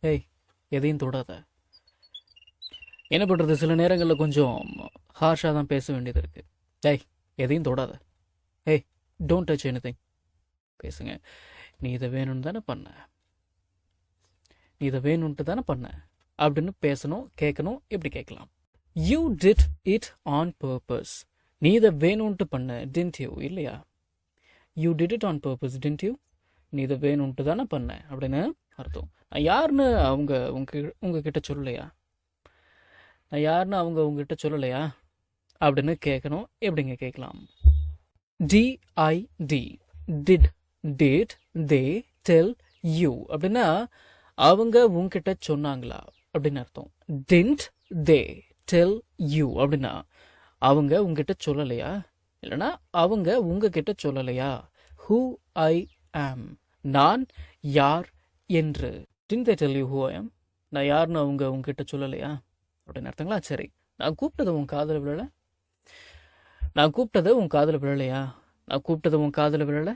ஏய் எதையும் தொடாத. என்ன பண்ணுறது, சில நேரங்களில் கொஞ்சம் ஹார்ஷாக தான் பேச வேண்டியது இருக்குது. ஏய் எதையும் தொடாத. ஏய் டோன்ட் டச் எனி திங். பேசுங்க. நீ இதை வேணும்னு தானே பண்ண, நீ இதை வேணும்ன்ட்டு தானே பண்ண அப்படின்னு பேசணும், கேட்கணும். எப்படி கேட்கலாம்? You did it on purpose. நீ இதை வேணும்ன்ட்டு பண்ண, டின்ட் யூ? இல்லையா? You did it on purpose, didn't you? நீ இதை வேணும்ன்ட்டு தானே பண்ண அப்படின்னு அர்த்தம். நான் யாருன்னு அவங்க உங்ககிட்ட சொல்லலையா? நான் யாருன்னு அவங்க உங்ககிட்ட சொல்லலையா அப்படின்னு கேட்கணும். எப்படிங்க கேட்கலாம்? DID, did, did they tell you அப்படின்னா அவங்க உங்ககிட்ட சொன்னாங்களா அப்படின்னு அர்த்தம். டிண்ட் தே டெல் யூ அப்படின்னா அவங்க உங்ககிட்ட சொல்லலையா, இல்லைனா அவங்க உங்ககிட்ட சொல்லலையா. ஹூ ஐ ஆம், நான் யார் என்று. Tint they tell you who I ஆம், நான் யாருன்னு அவங்க உங்ககிட்ட சொல்லலையா அப்படின்னு அர்த்தங்களா? சரி, நான் கூப்பிட்டது உன் காதில் விழலை, நான் கூப்பிட்டது உன் காதில் விழலையா, நான் கூப்பிட்டது உன் காதில் விழலை.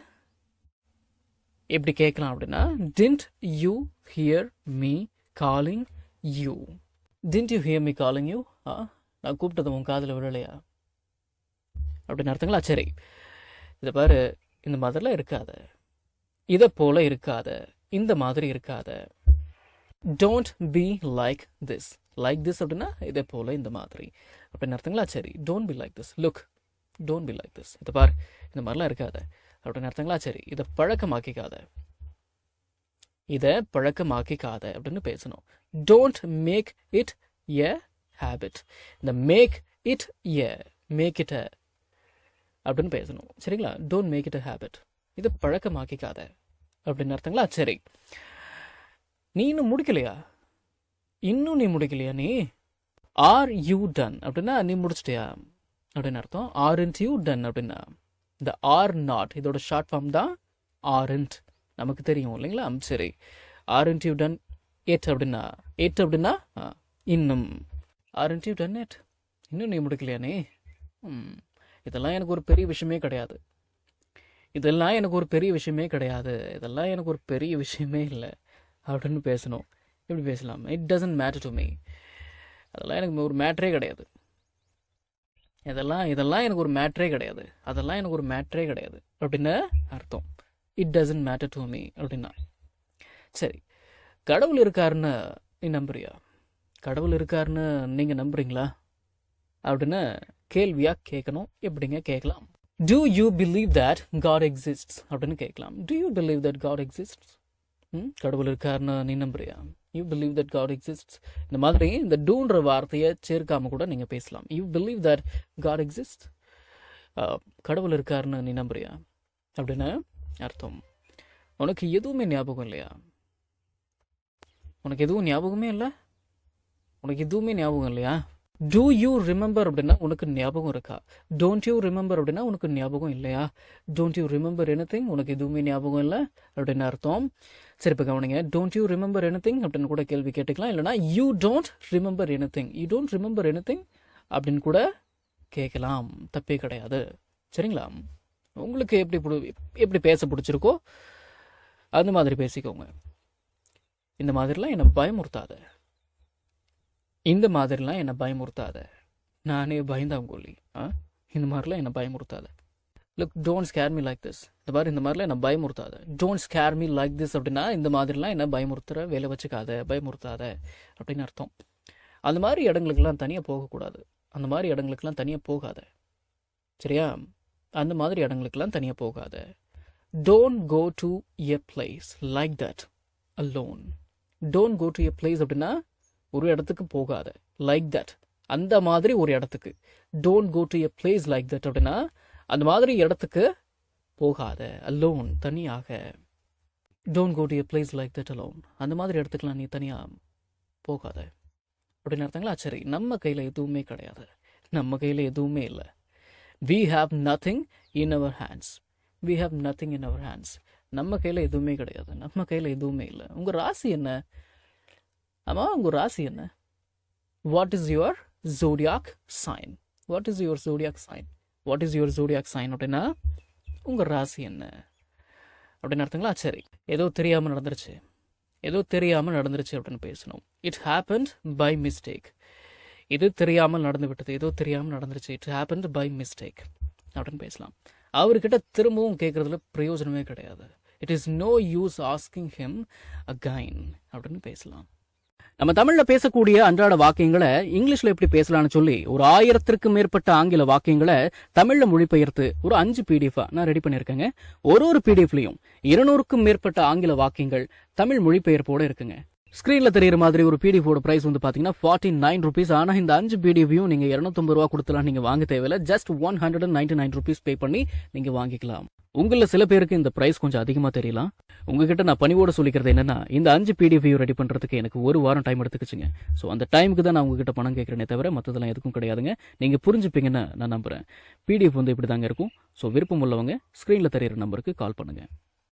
எப்படி கேட்கலாம் அப்படின்னா tint you hear me calling you. Tint you hear me calling you. நான் கூப்பிட்டது உன் காதில் விழலையா அப்படின்னு அர்த்தங்களா? சரி, இதை பாரு, இந்த மாதிரிலாம் இருக்காத, இதை போல இருக்காத, இந்த மாதிரி இருக்காத. Don't be like this. Like this அப்படின்னா இதே போல இந்த மாதிரி அப்படின்னு அர்த்தங்களா? சரி, don't be like this. Look, don't be like this. இதை பார், இந்த மாதிரிலாம் இருக்காத அப்படின்னு அர்த்தங்களா? சரி, இதை பழக்கமாக்கிக்காத, இதை பழக்கமாக்கிக்காத அப்படின்னு பேசணும். Don't make it a habit. இந்த make it a, make it a அப்படின்னு பேசணும். சரிங்களா? Don't make it a habit, இதை பழக்கமாக்கிக்காத அப்படின்னு அர்த்தங்களா? சரி, நீ இன்னும் முடிக்கலையா? இன்னும் நீ முடிக்கலையா? நீ ஆர் யூ டன் அப்படின்னா நீ முடிச்சிட்டியா அப்படின்னு அர்த்தம். ஆர்ன்ட் யூ டன் அப்படின்னா இந்த ஆர் நாட் இதோட ஷார்ட் ஃபார்ம் தான் ஆர்ன்ட், நமக்கு தெரியும் இல்லைங்களா? சரி, ஆர்ன்ட் யூ டன் எட் அப்படின்னா, எட் அப்படின்னா இன்னும். ஆர்ன்ட் யூ டன் எட், இன்னும் நீ முடிக்கலையா நீ? இதெல்லாம் எனக்கு ஒரு பெரிய விஷயமே கிடையாது, இதெல்லாம் எனக்கு ஒரு பெரிய விஷயமே கிடையாது, இதெல்லாம் எனக்கு ஒரு பெரிய விஷயமே இல்லை அப்படின்னு பேசணும். எப்படி பேசலாம்? It doesn't matter to me. அதெல்லாம் எனக்கு ஒரு மேட்ரே கிடையாது, இதெல்லாம் எனக்கு ஒரு மேட்ரே கிடையாது, அதெல்லாம் எனக்கு ஒரு மேட்ரே கிடையாது அப்படின்னு அர்த்தம். It doesn't matter to me அப்படின்னா. சரி, கடவுள் இருக்காருன்னு நீ நம்புறியா? கடவுள் இருக்காருன்னு நீங்கள் நம்புறீங்களா அப்படின்னு கேள்வியாக கேட்கணும். எப்படிங்க கேட்கலாம்? Do you believe that God exists அப்படின்னு கேட்கலாம். Do you believe that God exists? கடவுள் இருக்காருன்னு நீ நம்புறியா? You believe that God exists. இந்த மாதிரி இந்த டூன்ற வார்த்தையை சேர்க்காம கூட நீங்கள் பேசலாம். You believe that God exists. கடவுள் இருக்காருன்னு நீ நம்புறியா அப்படின்னு அர்த்தம். உனக்கு எதுவுமே ஞாபகம் இல்லையா? உனக்கு எதுவும் ஞாபகமே இல்லை? உனக்கு எதுவுமே ஞாபகம் இல்லையா? டூ யூ ரிமெம்பர் அப்படின்னா உனக்கு ஞாபகம் இருக்கா? டோன்ட் யூ ரிமெம்பர் அப்படின்னா உனக்கு ஞாபகம் இல்லையா? டோன்ட் யூ ரிமெம்பர் எனிதிங், உனக்கு எதுவுமே ஞாபகம் இல்லை அப்படின்னு அர்த்தம். சரி, இப்போ கவனிங்க. டோன்ட் யூ ரிமெம்பர் எனிதிங் அப்படின்னு கூட கேள்வி கேட்டுக்கலாம். இல்லைனா you don't remember anything, you don't remember anything அப்படின்னு கூட கேட்கலாம். தப்பே கிடையாது. சரிங்களா? உங்களுக்கு எப்படி பேச பிடிச்சிருக்கோ அந்த மாதிரி பேசிக்கோங்க. இந்த மாதிரிலாம் என்னை பயமுறுத்தாத, இந்த மாதிரிலாம் என்னை பயமுறுத்தாத, நானே பயந்தாங்கொல்லி. இந்த மாதிரிலாம் என்னை பயமுறுத்தாத. Look, don't scare me like this. இந்த மாதிரி இந்த மாதிரிலாம் என்னை பயமுறுத்தாத. Don't scare me like this அப்படின்னா இந்த மாதிரிலாம் என்னை பயமுறுத்துற வேலை வச்சுக்காத, பயமுறுத்தாத அப்படின்னு அர்த்தம். அந்த மாதிரி இடங்களுக்கெல்லாம் தனியாக போகக்கூடாது, அந்த மாதிரி இடங்களுக்கெல்லாம் தனியாக போகாத. சரியா? அந்த மாதிரி இடங்களுக்கெல்லாம் தனியாக போகாத. Don't go to a place like that alone. Don't go to a place அப்படின்னா ஒரு இடத்துக்கு போகாத. லைக் தட், அந்த மாதிரி ஒரு இடத்துக்கு. Don't go to a place like that அப்படின்னா அந்த மாதிரி இடத்துக்கு போகாத. அலோன், தனியாக. Don't go to a place like that alone, அந்த மாதிரி இடத்துக்குலாம் நீ தனியாக போகாத அப்படின்னு அர்த்தங்களா? சரி, நம்ம கையில் எதுவுமே கிடையாது, நம்ம கையில் எதுவுமே இல்லை. we have nothing in our hands. we have nothing in our hands. நம்ம கையில் எதுவுமே கிடையாது, நம்ம கையில் எதுவுமே இல்லை. உங்கள் ராசி என்ன? ஆமாம், உங்கள் ராசி என்ன? What is your zodiac sign? What is your zodiac sign? What is your zodiac sign அப்படின்னா உங்கள் ராசி என்ன அப்படின்னு அர்த்தங்களா? சரி, ஏதோ தெரியாமல் நடந்துருச்சு, ஏதோ தெரியாமல் நடந்துருச்சு அப்படின்னு பேசணும். It happened by mistake. இது தெரியாமல் நடந்து விட்டது, ஏதோ தெரியாமல் நடந்துருச்சு. இட் ஹேப்பன்ட் பை மிஸ்டேக் அப்படின்னு பேசலாம். அவர்கிட்ட திரும்பவும் கேட்கறதுல பிரயோஜனமே கிடையாது. It is no use asking him again அப்படின்னு பேசலாம். நம்ம தமிழ்ல பேசக்கூடிய அன்றாட வாக்கியங்களை இங்கிலீஷ்ல எப்படி பேசலாம்னு சொல்லி ஒரு 1000க்கும் மேற்பட்ட ஆங்கில வாக்கியங்களை தமிழ்ல மொழிபெயர்த்து ஒரு 5 PDF நான் ரெடி பண்ணியிருக்கேங்க. ஒரு PDFலையும் 200க்கும் மேற்பட்ட ஆங்கில வாக்கியங்கள் தமிழ் மொழிபெயர்ப்போட இருக்குங்க. ஸ்கிரீன்ல தெரியுற மாதிரி ஒரு PDF ஓட பிரைஸ் வந்து பாத்தீங்கன்னா 49 rupees. ஆனா இந்த 5 PDFையும் நீங்க 250 ரூபா கொடுத்தலாம் நீங்க வாங்க தேவையில்ல. ஜஸ்ட் 199 rupees பே பண்ணி நீங்க வாங்கிக்கலாம். உங்கள சில பேருக்கு இந்த பிரைஸ் கொஞ்சம் அதிகமா தெரியலாம். உங்ககிட்ட நான் பணிவோட சொல்லிக்கிறது என்னன்னா, இந்த 5 PDFையும் ரெடி பண்றதுக்கு எனக்கு 1 வாரம் டைம் எடுத்துக்கிச்சுங்க. ஸோ அந்த டைமுக்கு தான் நான் உங்ககிட்ட பணம் கேட்கறேனே தவிர மற்றதெல்லாம் எதுக்கும் கிடையாதுங்க. நீங்க புரிஞ்சுப்பீங்கன்னு நான் நம்புறேன். PDF வந்து இப்படி தாங்க இருக்கும். ஸோ விருப்பம் உள்ளவங்க ஸ்கிரீன்ல தெரியுற நம்பருக்கு கால் பண்ணுங்க.